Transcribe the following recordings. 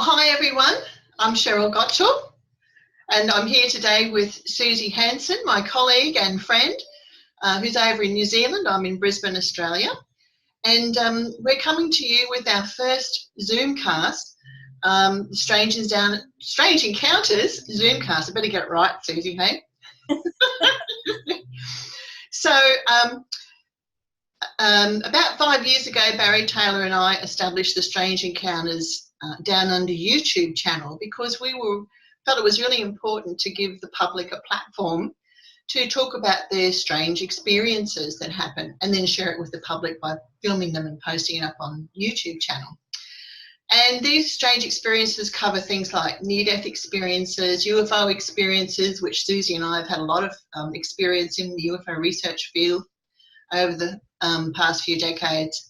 Hi everyone, I'm Sheryl Gottschall and I'm here today with Suzy Hansen, my colleague and friend who's over in New Zealand. I'm in Brisbane, Australia, and we're coming to you with our first Zoomcast, Strange Encounters Zoomcast. I better get it right, Suzy, hey? So about 5 years ago, Barry Taylor and I established the Strange Encounters Downunder YouTube channel because we felt it was really important to give the public a platform to talk about their strange experiences that happen and then share it with the public by filming them and posting it up on YouTube channel. And these strange experiences cover things like near-death experiences, UFO experiences, which Suzy and I have had a lot of experience in the UFO research field over the past few decades.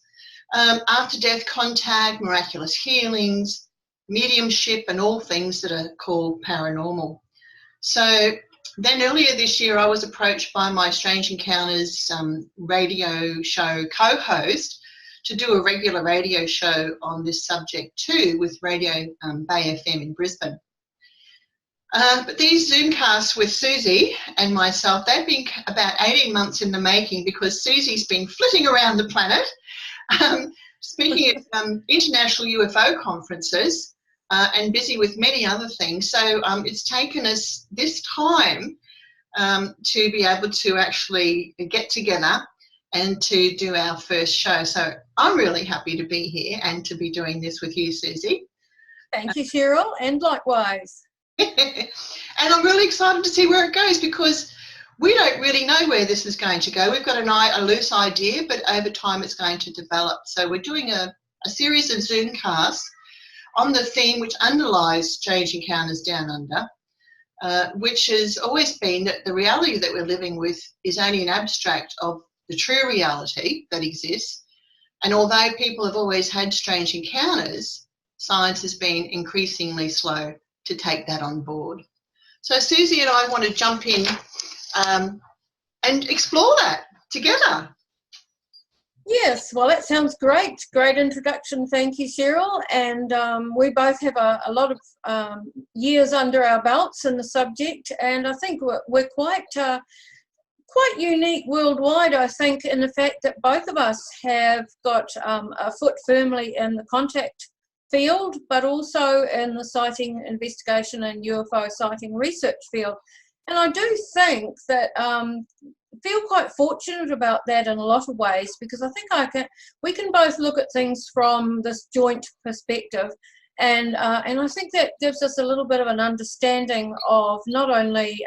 After-death contact, miraculous healings, mediumship, and all things that are called paranormal. So then earlier this year, I was approached by my Strange Encounters radio show co-host to do a regular radio show on this subject too with Radio Bay FM in Brisbane. But these Zoomcasts with Suzy and myself, they've been about 18 months in the making because Suzy's been flitting around the planet, speaking at international UFO conferences and busy with many other things. So it's taken us this time to be able to actually get together and to do our first show. So I'm really happy to be here and to be doing this with you, Suzy. Thank you, Sheryl, and likewise. And I'm really excited to see where it goes because we don't really know where this is going to go. We've got a loose idea, but over time it's going to develop. So we're doing a series of Zoomcasts on the theme which underlies Strange Encounters Down Under, which has always been that the reality that we're living with is only an abstract of the true reality that exists. And although people have always had strange encounters, science has been increasingly slow to take that on board. So Suzy and I want to jump in and explore that together. Yes, well, that sounds great. Great introduction. Thank you, Sheryl. And we both have a lot of years under our belts in the subject, and I think we're quite unique worldwide, I think, in the fact that both of us have got a foot firmly in the contact field, but also in the sighting investigation and UFO sighting research field. And I do think that feel quite fortunate about that in a lot of ways, because I think we can both look at things from this joint perspective, and I think that gives us a little bit of an understanding of not only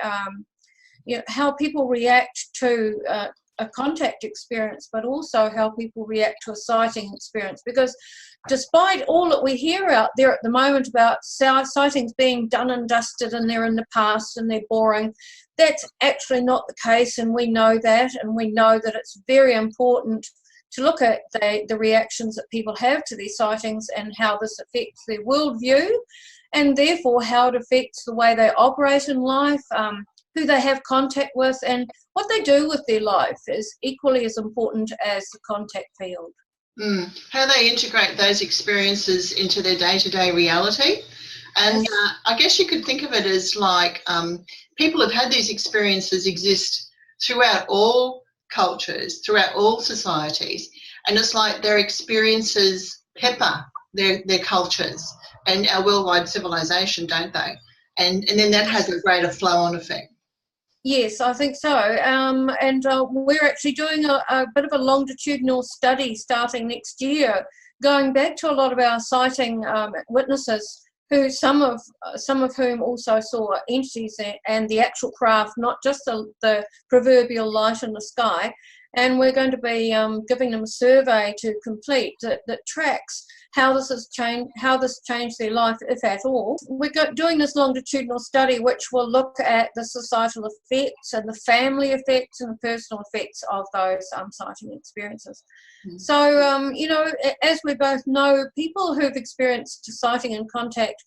how people react to a contact experience, but also how people react to a sighting experience. Because despite all that we hear out there at the moment about sightings being done and dusted and they're in the past and they're boring, that's actually not the case, and we know that, and we know that it's very important to look at the reactions that people have to these sightings and how this affects their worldview, and therefore how it affects the way they operate in life, who they have contact with, and what they do with their life is equally as important as the contact field. How they integrate those experiences into their day-to-day reality. And I guess you could think of it as like people have had these experiences exist throughout all cultures, throughout all societies, and it's like their experiences pepper their cultures and our worldwide civilization, don't they? And then that has a greater flow-on effect. Yes, I think so. And we're actually doing a bit of a longitudinal study starting next year, going back to a lot of our sighting witnesses, who some of whom also saw entities and the actual craft, not just the proverbial light in the sky. And we're going to be giving them a survey to complete that tracks how this changed their life, if at all. We're doing this longitudinal study which will look at the societal effects and the family effects and the personal effects of those sighting experiences. So, as we both know, people who've experienced sighting and contact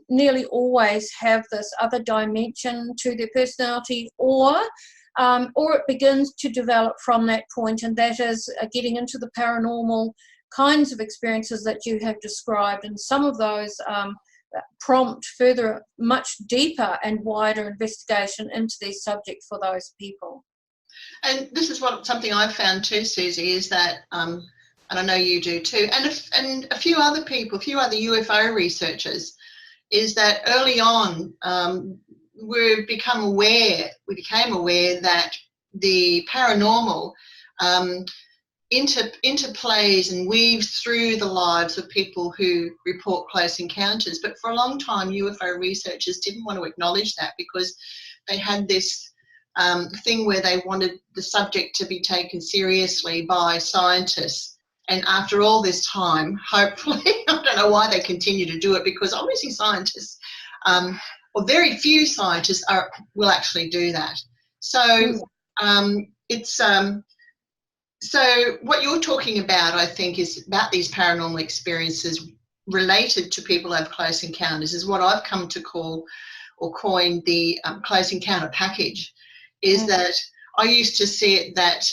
nearly always have this other dimension to their personality, or it begins to develop from that point, and that is getting into the paranormal kinds of experiences that you have described, and some of those prompt further, much deeper and wider investigation into these subjects for those people. And this is something I've found too, Suzy, is that, and I know you do too, and a few other people, a few other UFO researchers, is that early on we became aware that the paranormal interplays and weaves through the lives of people who report close encounters. But for a long time, UFO researchers didn't want to acknowledge that because they had this thing where they wanted the subject to be taken seriously by scientists. And after all this time, hopefully, I don't know why they continue to do it, because obviously scientists, or very few scientists will actually do that. So so what you're talking about, I think, is about these paranormal experiences related to people who have close encounters, is what I've come to call or coin the close encounter package. Is that I used to see it that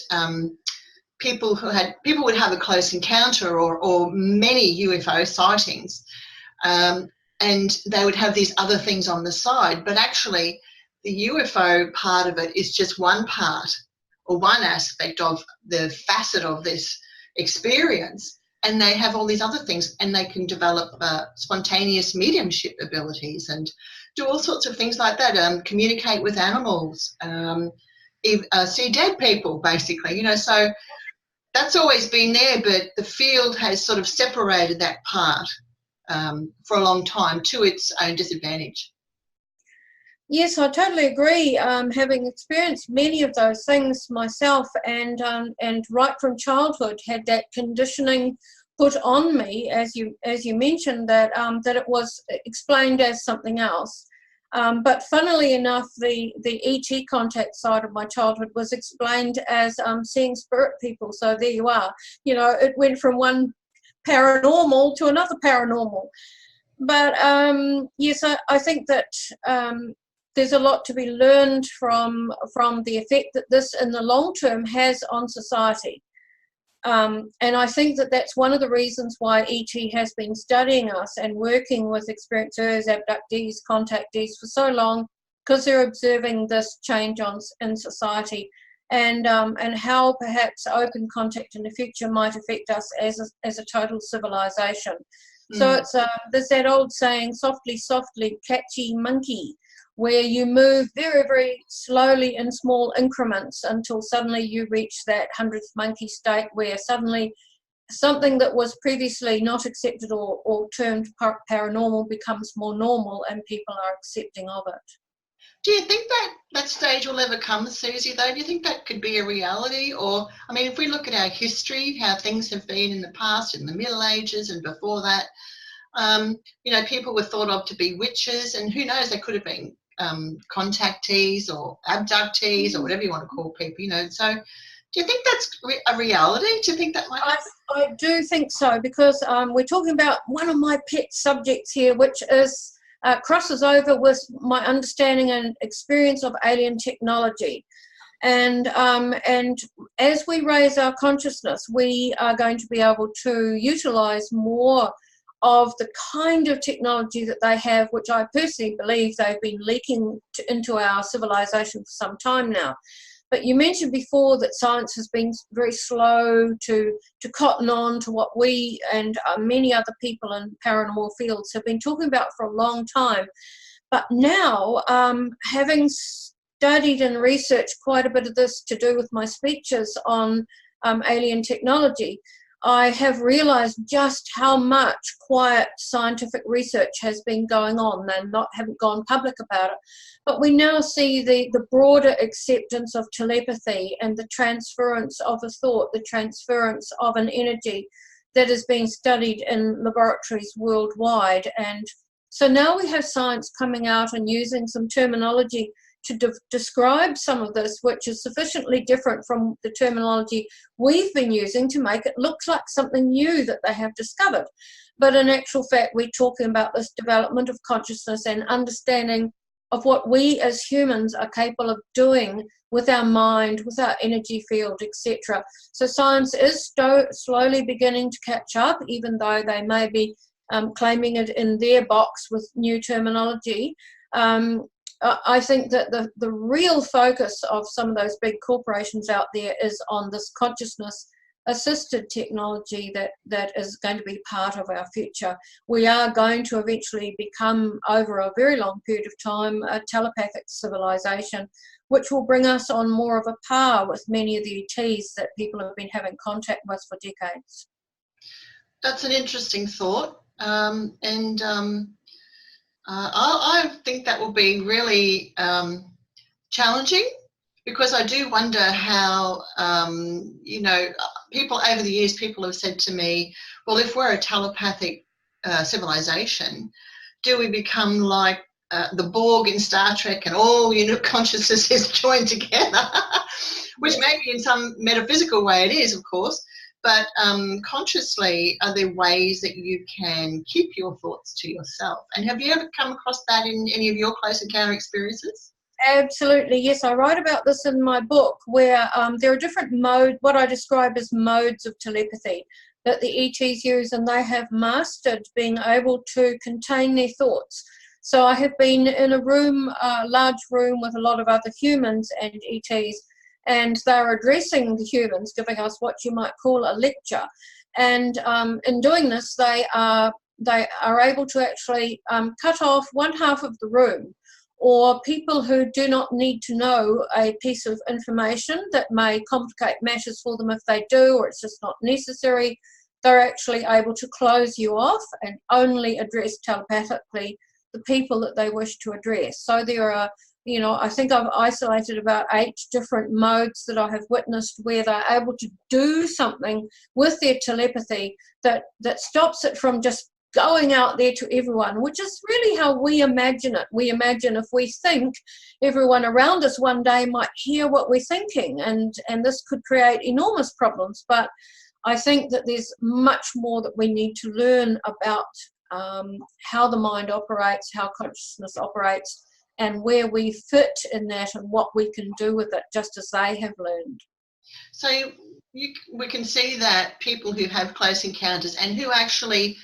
people would have a close encounter or many UFO sightings, and they would have these other things on the side, but actually the UFO part of it is just one part or one aspect of the facet of this experience, and they have all these other things, and they can develop spontaneous mediumship abilities and do all sorts of things like that, communicate with animals, see dead people, basically, you know. So that's always been there, but the field has sort of separated that part for a long time to its own disadvantage. Yes, I totally agree. Having experienced many of those things myself, and right from childhood had that conditioning put on me, as you mentioned, that it was explained as something else. But funnily enough, the ET contact side of my childhood was explained as seeing spirit people. So there you are. You know, it went from one paranormal to another paranormal. But yes, I think that there's a lot to be learned from the effect that this in the long term has on society. And I think that that's one of the reasons why ET has been studying us and working with experiencers, abductees, contactees for so long, because they're observing this change in society, and how perhaps open contact in the future might affect us as a total civilization. So it's there's that old saying, softly, softly, catchy monkey, where you move very, very slowly in small increments until suddenly you reach that 100th monkey state, where suddenly something that was previously not accepted or termed paranormal becomes more normal, and people are accepting of it. Do you think that stage will ever come, Suzy, though? Do you think that could be a reality? Or, I mean, if we look at our history, how things have been in the past, in the Middle Ages and before that, you know, people were thought of to be witches, and who knows, they could have been contactees or abductees or whatever you want to call people, you know. So do you think that's a reality? Do you think that might happen? I do think so, because we're talking about one of my pet subjects here, which is crosses over with my understanding and experience of alien technology. And as we raise our consciousness, we are going to be able to utilize more of the kind of technology that they have, which I personally believe they've been leaking into our civilization for some time now. But you mentioned before that science has been very slow to cotton on to what we and many other people in paranormal fields have been talking about for a long time. But now, having studied and researched quite a bit of this to do with my speeches on alien technology, I have realized just how much quiet scientific research has been going on, and haven't gone public about it. But we now see the broader acceptance of telepathy and the transference of a thought, the transference of an energy that is being studied in laboratories worldwide. And so now we have science coming out and using some terminology to describe some of this, which is sufficiently different from the terminology we've been using to make it look like something new that they have discovered. But in actual fact, we're talking about this development of consciousness and understanding what we as humans are capable of doing with our mind, with our energy field, etc. So science is slowly beginning to catch up, even though they may be claiming it in their box with new terminology. I think that the real focus of some of those big corporations out there is on this consciousness-assisted technology that is going to be part of our future. We are going to eventually become, over a very long period of time, a telepathic civilization, which will bring us on more of a par with many of the ETs that people have been having contact with for decades. That's an interesting thought. I think that will be really challenging, because I do wonder how, people over the years, people have said to me, well, if we're a telepathic civilization, do we become like the Borg in Star Trek and all unit consciousness is joined together? Which maybe in some metaphysical way it is, of course. But consciously, are there ways that you can keep your thoughts to yourself? And have you ever come across that in any of your close encounter experiences? Absolutely, yes. I write about this in my book, where there are different modes, what I describe as modes of telepathy, that the ETs use, and they have mastered being able to contain their thoughts. So I have been in a room, a large room with a lot of other humans and ETs, and they're addressing the humans, giving us what you might call a lecture. And in doing this, they are able to actually cut off one half of the room, or people who do not need to know a piece of information that may complicate matters for them if they do, or it's just not necessary. They're actually able to close you off and only address telepathically the people that they wish to address. So there are, I think I've isolated about 8 different modes that I have witnessed where they're able to do something with their telepathy that stops it from just going out there to everyone, which is really how we imagine it. We imagine if we think, everyone around us one day might hear what we're thinking, and this could create enormous problems. But I think that there's much more that we need to learn about how the mind operates, how consciousness operates, and where we fit in that and what we can do with it, just as they have learned. So we can see that people who have close encounters and who actually,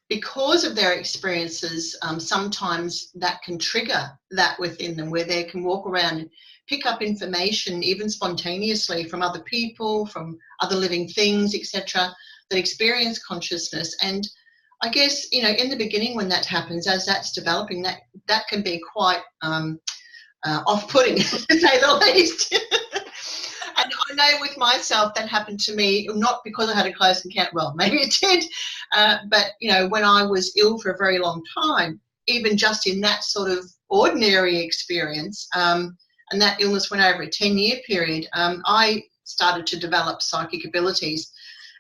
because of their experiences, sometimes that can trigger that within them, where they can walk around and pick up information even spontaneously from other people, from other living things, etc., that experience consciousness. And I guess, in the beginning when that happens, as that's developing, that can be quite off-putting, to say the least. And I know with myself that happened to me, not because I had a close encounter, well, maybe it did, but, when I was ill for a very long time, even just in that sort of ordinary experience, and that illness went over a 10-year period, I started to develop psychic abilities.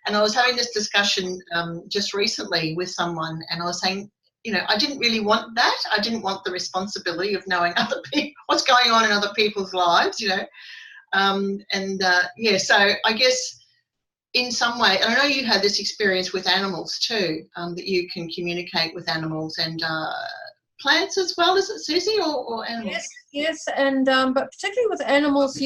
And I was having this discussion just recently with someone, and I was saying, I didn't really want that. I didn't want the responsibility of knowing other people, what's going on in other people's lives, so I guess in some way, and I know you had this experience with animals too, that you can communicate with animals and plants as well. Is it, Suzy, or animals? Yes, and but particularly with animals,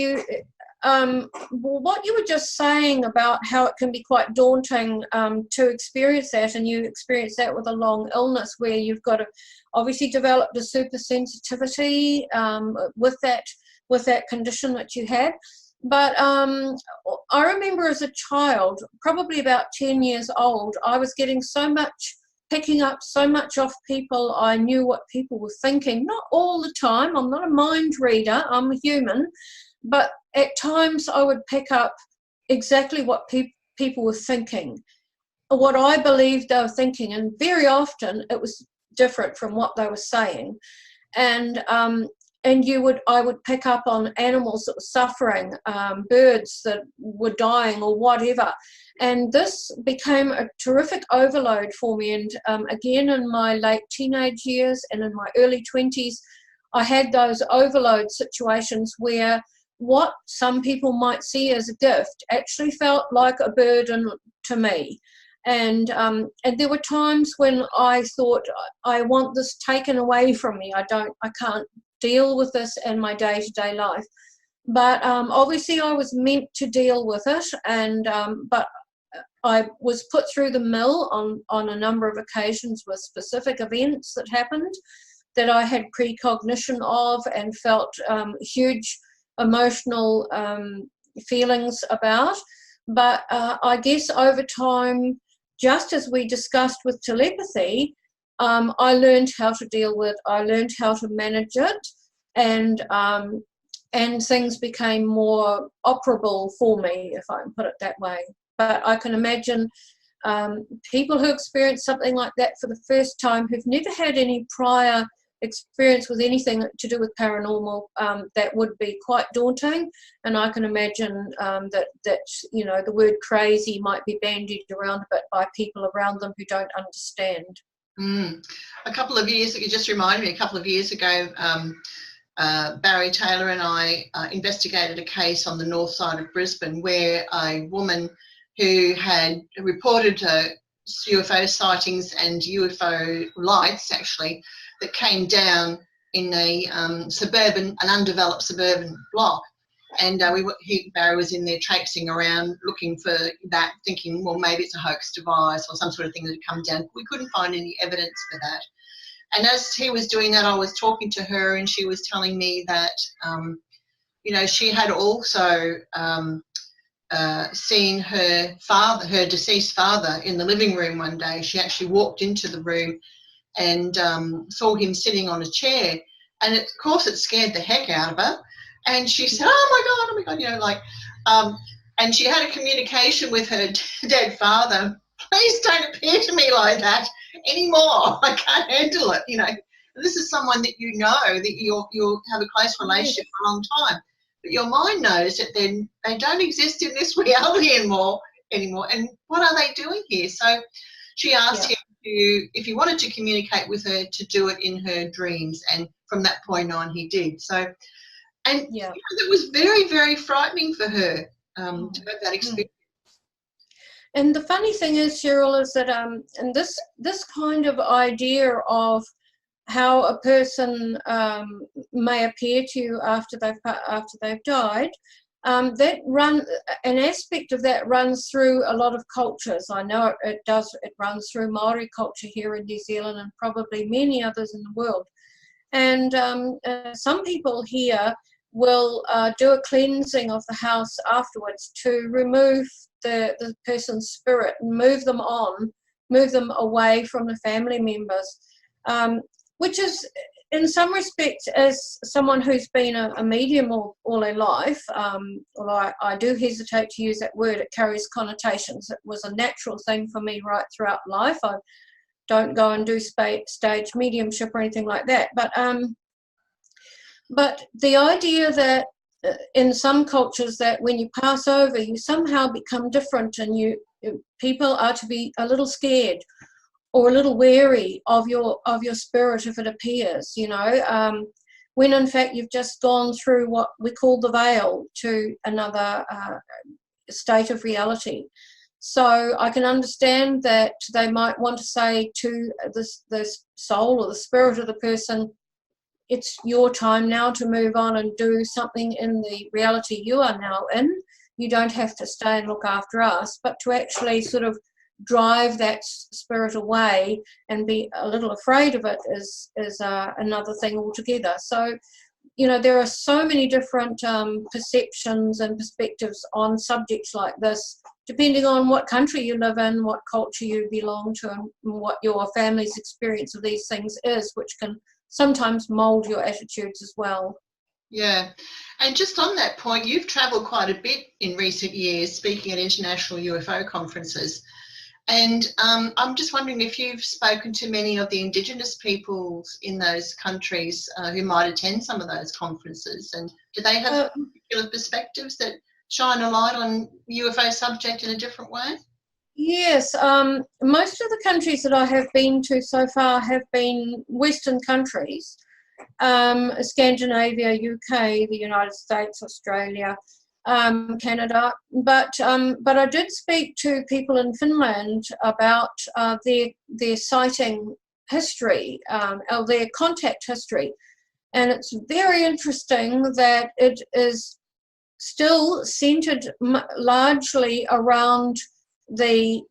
what you were just saying about how it can be quite daunting to experience that, and you experience that with a long illness where you've got to obviously develop a super sensitivity with that condition that you had. But I remember as a child, probably about 10 years old, I was picking up so much off people. I knew what people were thinking, not all the time. I'm not a mind reader, I'm a human. But at times I would pick up exactly what people were thinking, what I believed they were thinking, and very often it was different from what they were saying. And I would pick up on animals that were suffering, birds that were dying or whatever. And this became a terrific overload for me. And again, in my late teenage years and in my early 20s, I had those overload situations where what some people might see as a gift actually felt like a burden to me. And there were times when I thought, I want this taken away from me. I can't deal with this in my day-to-day life. But obviously I was meant to deal with it, and but I was put through the mill on a number of occasions with specific events that happened that I had precognition of and felt huge emotional feelings about. But I guess over time, just as we discussed with telepathy, I learned how to deal with, I learned how to manage it, and things became more operable for me, if I can put it that way. But I can imagine people who experience something like that for the first time, who've never had any prior experience with anything to do with paranormal, that would be quite daunting. And I can imagine that you know, the word crazy might be bandied around a bit by people around them who don't understand. A couple of years, you just reminded me, a couple of years ago, Barry Taylor and I investigated a case on the north side of Brisbane where a woman who had reported UFO sightings and UFO lights, actually, that came down in an undeveloped suburban block. And Barry was in there traipsing around looking for that, thinking, well, maybe it's a hoax device or some sort of thing that had come down. We couldn't find any evidence for that. And as he was doing that, I was talking to her, and she was telling me that, you know, she had also seen her father, her deceased father, in the living room one day. She actually walked into the room and saw him sitting on a chair. And of course, it scared the heck out of her. And she said, oh my God, you know, like, and she had a communication with her dead father. Please don't appear to me like that anymore. I can't handle it, you know. This is someone that you know, that you'll have a close relationship for a long time. But your mind knows that they don't exist in this reality anymore. And what are they doing here? So she asked him if he wanted to communicate with her, to do it in her dreams. And from that point on, he did. So, and you know, it was very, very frightening for her to have that experience. And the funny thing is, Sheryl, is that and this kind of idea of how a person may appear to you after they've died, an aspect of that runs through a lot of cultures. I know it does. It runs through Maori culture here in New Zealand, and probably many others in the world. And some people here will do a cleansing of the house afterwards to remove the person's spirit and move them away from the family members, which is, in some respects, as someone who's been a medium all their life, although I do hesitate to use that word, it carries connotations. It was a natural thing for me right throughout life. I don't go and do stage mediumship or anything like that. But the idea that in some cultures that when you pass over, you somehow become different, and people are to be a little scared or a little wary of your spirit if it appears, you know, when in fact you've just gone through what we call the veil to another state of reality. So I can understand that they might want to say to the soul or the spirit of the person, it's your time now to move on and do something in the reality you are now in. You don't have to stay and look after us, but to actually sort of drive that spirit away and be a little afraid of it is another thing altogether. So, you know, there are so many different perceptions and perspectives on subjects like this, depending on what country you live in, what culture you belong to, and what your family's experience of these things is, which can sometimes mould your attitudes as well. Yeah, and just on that point, you've travelled quite a bit in recent years speaking at international UFO conferences. And I'm just wondering if you've spoken to many of the Indigenous peoples in those countries who might attend some of those conferences, and do they have particular perspectives that shine a light on UFO subject in a different way? Yes, most of the countries that I have been to so far have been Western countries, Scandinavia, UK, the United States, Australia, Canada, but I did speak to people in Finland about their sighting history, or their contact history. And it's very interesting that it is still centered largely around the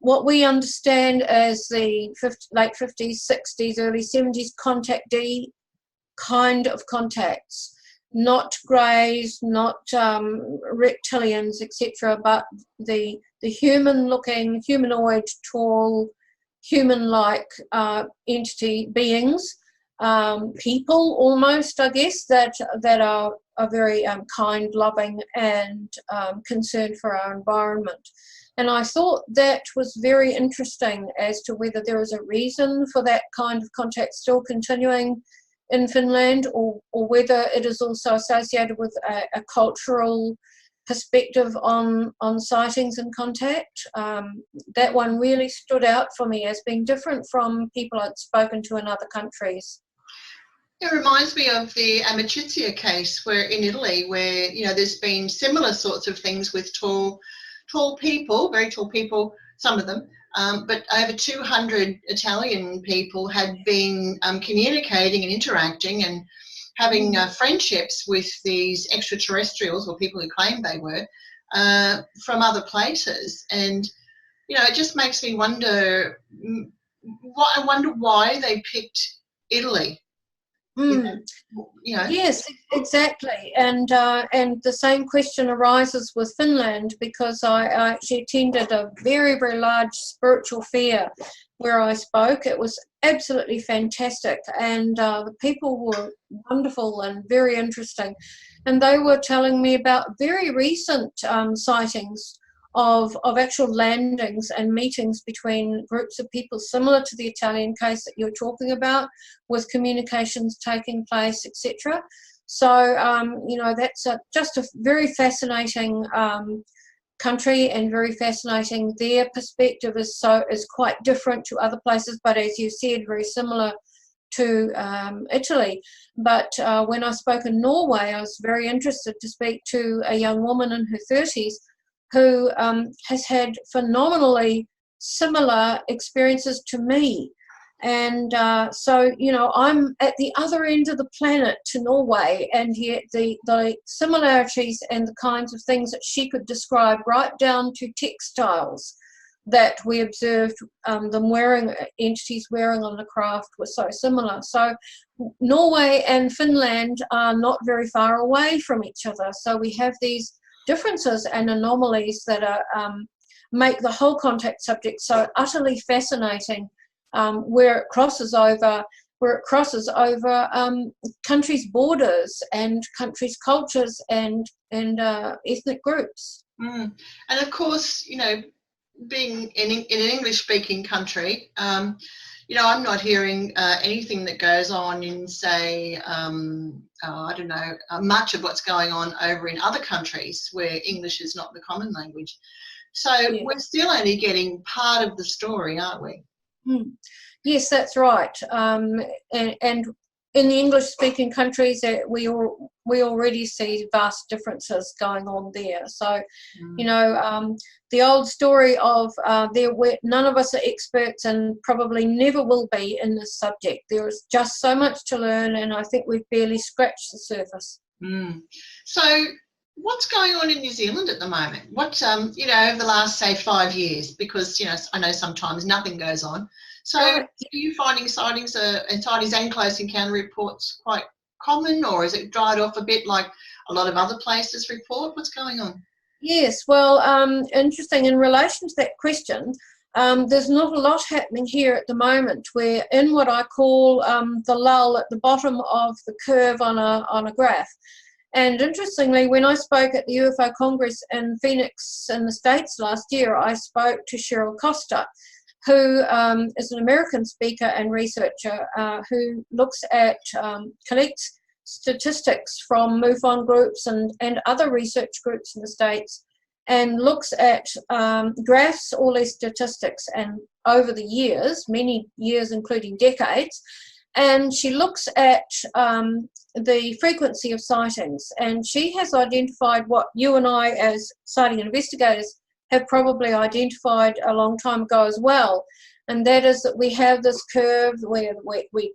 what we understand as the late 50s, 60s, early 70s contactee kind of contacts, not greys, not reptilians, etc., but the human-looking, humanoid, tall, human-like entity beings, people almost, I guess, that are very kind, loving, and concerned for our environment. And I thought that was very interesting as to whether there is a reason for that kind of contact still continuing in Finland, or whether it is also associated with a cultural perspective on sightings and contact. That one really stood out for me as being different from people I'd spoken to in other countries. It reminds me of the Amicizia case where in Italy, where there's been similar sorts of things with tall people, very tall people, some of them, but over 200 Italian people had been communicating and interacting and having friendships with these extraterrestrials, or people who claimed they were, from other places. And it just makes me wonder. I wonder why they picked Italy. Yes, exactly, and the same question arises with Finland, because I actually attended a very, very large spiritual fair where I spoke. It was absolutely fantastic, and the people were wonderful and very interesting, and they were telling me about very recent sightings of actual landings and meetings between groups of people, similar to the Italian case that you're talking about, with communications taking place, etc. So, that's just a very fascinating country, and very fascinating. Their perspective is quite different to other places, but as you said, very similar to Italy. But when I spoke in Norway, I was very interested to speak to a young woman in her 30s who has had phenomenally similar experiences to me. And so, I'm at the other end of the planet to Norway, and yet the similarities and the kinds of things that she could describe, right down to textiles that we observed entities wearing on the craft, were so similar. So Norway and Finland are not very far away from each other. So we have these differences and anomalies that make the whole contact subject so utterly fascinating, where it crosses over countries' borders and countries' cultures and ethnic groups. And of course, being in an English-speaking country, I'm not hearing anything that goes on in, say, I don't know, much of what's going on over in other countries where English is not the common language. So we're still only getting part of the story, aren't we? Yes, that's right. And in the English-speaking countries, we already see vast differences going on there. So, the old story of none of us are experts and probably never will be in this subject. There is just so much to learn, and I think we've barely scratched the surface. So, what's going on in New Zealand at the moment? What, over the last, say, 5 years, because, I know sometimes nothing goes on. So are you finding sightings and close encounter reports quite common, or is it dried off a bit like a lot of other places report? What's going on? Yes, well, interesting. In relation to that question, there's not a lot happening here at the moment. We're in what I call the lull at the bottom of the curve on a graph. And interestingly, when I spoke at the UFO Congress in Phoenix in the States last year, I spoke to Sheryl Gottschall, who is an American speaker and researcher who collects statistics from MUFON groups and other research groups in the States, and looks at graphs all these statistics and over the years, many years including decades, and she looks at the frequency of sightings, and she has identified what you and I as sighting investigators have probably identified a long time ago as well, and that is that we have this curve where we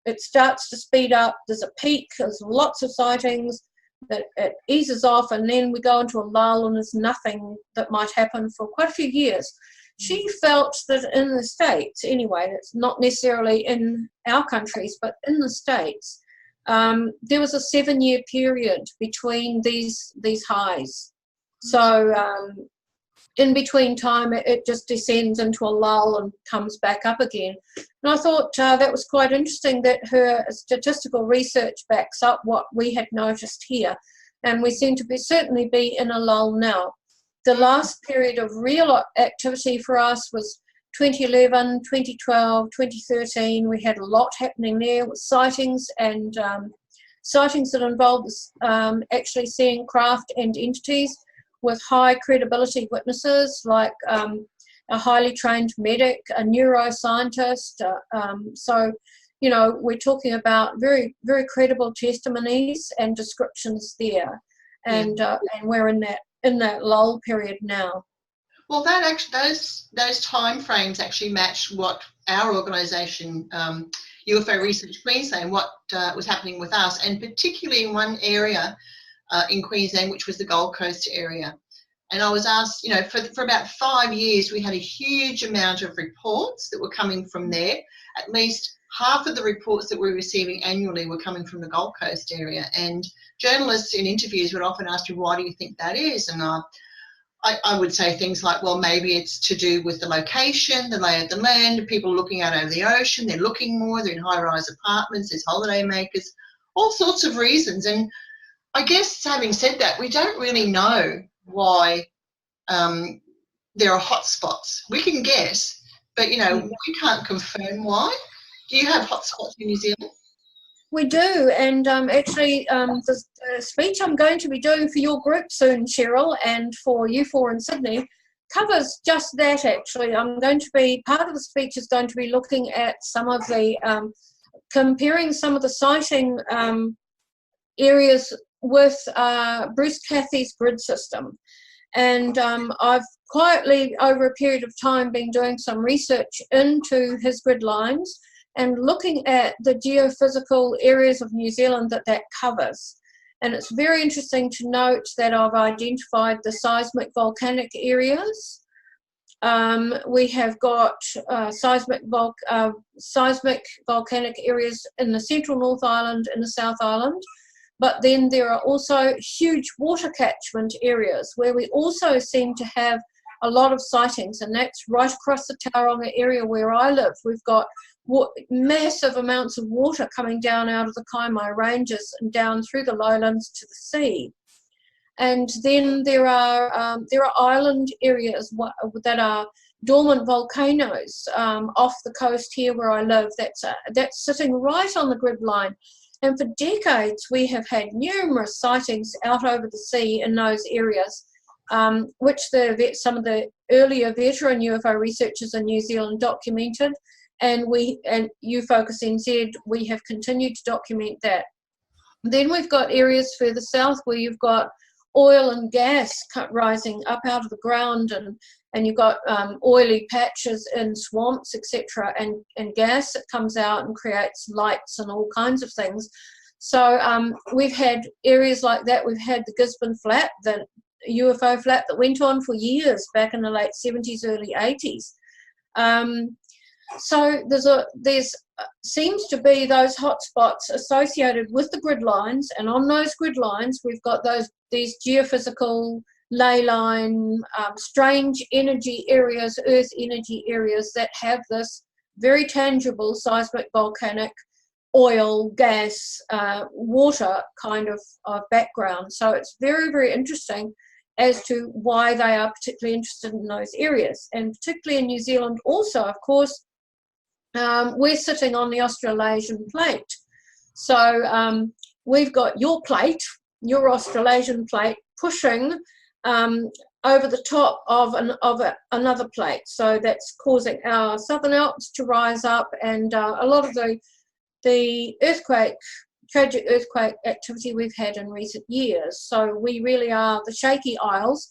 it starts to speed up. There's a peak, there's lots of sightings, that it eases off, and then we go into a lull and there's nothing that might happen for quite a few years. She felt that in the States, anyway, that's not necessarily in our countries, but in the States, there was a 7-year period between these highs. So in between time, it just descends into a lull and comes back up again. And I thought that was quite interesting, that her statistical research backs up what we had noticed here. And we seem to certainly be in a lull now. The last period of real activity for us was 2011, 2012, 2013. We had a lot happening there with sightings, and sightings that involved actually seeing craft and entities with high credibility witnesses, like a highly trained medic, a neuroscientist. So, you know, we're talking about very, very credible testimonies and descriptions there. And we're in that lull period now. Well, that actually, those time frames actually match what our organisation, UFO Research Queensland, what was happening with us, and particularly in one area in Queensland, which was the Gold Coast area. And I was asked, you know, for about 5 years, we had a huge amount of reports that were coming from there. At least half of the reports that we were receiving annually were coming from the Gold Coast area. And journalists in interviews would often ask me, why do you think that is? And I would say things like, well, maybe it's to do with the location, the lay of the land, people looking out over the ocean, they're looking more, they're in high-rise apartments, there's holiday makers, all sorts of reasons. And I guess, having said that, we don't really know why there are hot spots. We can guess, but, you know, we can't confirm why. Do you have hot spots in New Zealand? We do, and actually the speech I'm going to be doing for your group soon, Sheryl, and for U4 in Sydney, covers just that, actually. Part of the speech is going to be looking at some of the, comparing some of the sighting areas with Bruce Cathy's grid system. And I've quietly, over a period of time, been doing some research into his grid lines and looking at the geophysical areas of New Zealand that covers. And it's very interesting to note that I've identified the seismic volcanic areas. We have got seismic volcanic areas in the central North Island and the South Island. But then there are also huge water catchment areas where we also seem to have a lot of sightings, and that's right across the Tauranga area where I live. We've got massive amounts of water coming down out of the Kaimai Ranges and down through the lowlands to the sea. And then there are island areas that are dormant volcanoes off the coast here where I live. That's sitting right on the grid line. And for decades, we have had numerous sightings out over the sea in those areas, which some of the earlier veteran UFO researchers in New Zealand documented. And UFOCUS NZ, we have continued to document that. Then we've got areas further south where you've got oil and gas rising up out of the ground, and you've got oily patches in swamps, etc., and gas that comes out and creates lights and all kinds of things. So we've had areas like that. We've had the Gisborne Flat, the UFO flat that went on for years back in the late 70s, early 80s. So there's seems to be those hotspots associated with the grid lines, and on those grid lines we've got these geophysical ley line, strange energy areas, earth energy areas that have this very tangible seismic volcanic oil, gas, water kind of background. So it's very, very interesting as to why they are particularly interested in those areas. And particularly in New Zealand also, of course, we're sitting on the Australasian plate. So we've got your plate, your Australasian plate, pushing over the top of another plate. So that's causing our Southern Alps to rise up, and a lot of the tragic earthquake activity we've had in recent years. So we really are the shaky isles.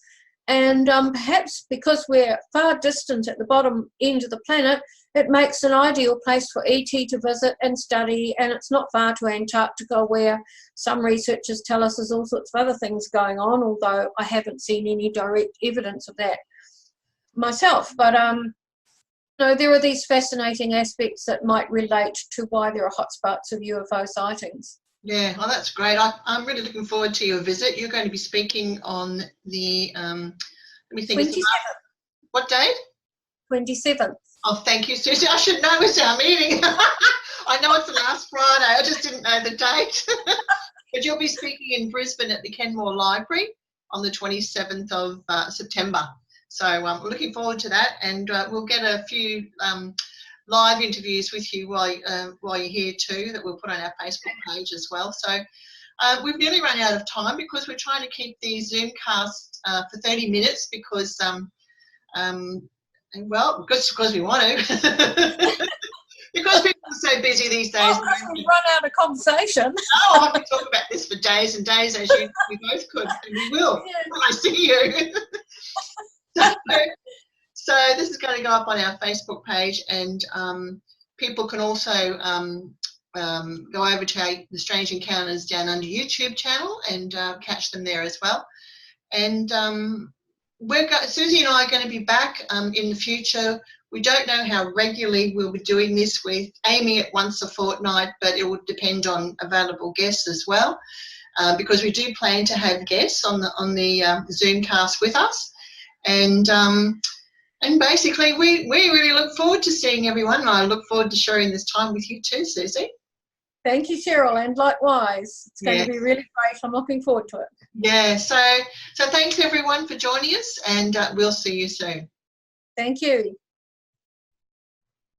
And perhaps because we're far distant at the bottom end of the planet, It makes an ideal place for ET to visit and study, and it's not far to Antarctica, where some researchers tell us there's all sorts of other things going on, although I haven't seen any direct evidence of that myself. But there are these fascinating aspects that might relate to why there are hotspots of UFO sightings. Yeah, well, that's great. I'm really looking forward to your visit. You're going to be speaking on the, let me think. 27th. What date? 27th. Oh, thank you, Suzy. I should know it's our meeting. I know it's the last Friday. I just didn't know the date. But you'll be speaking in Brisbane at the Kenmore Library on the 27th of September. So we're looking forward to that, and we'll get a few live interviews with you while you're here too, that we'll put on our Facebook page as well. So we've nearly run out of time because we're trying to keep the Zoom cast for 30 minutes because, well, because we want to. Because people are so busy these days. Oh, we've run out of conversation. Oh, I could talk about this for days and days, as we both could, and we will when I see you. So this is going to go up on our Facebook page, and people can also go over to the Strange Encounters Downunder YouTube channel and catch them there as well. And Suzy and I are going to be back in the future. We don't know how regularly we'll be doing this. We're aiming at once a fortnight, but it will depend on available guests as well, because we do plan to have guests on the Zoomcast with us. And basically, we really look forward to seeing everyone, and I look forward to sharing this time with you too, Suzy. Thank you, Sheryl, and likewise. It's going to be really great. I'm looking forward to it. Yeah, so thanks everyone for joining us, and we'll see you soon. Thank you.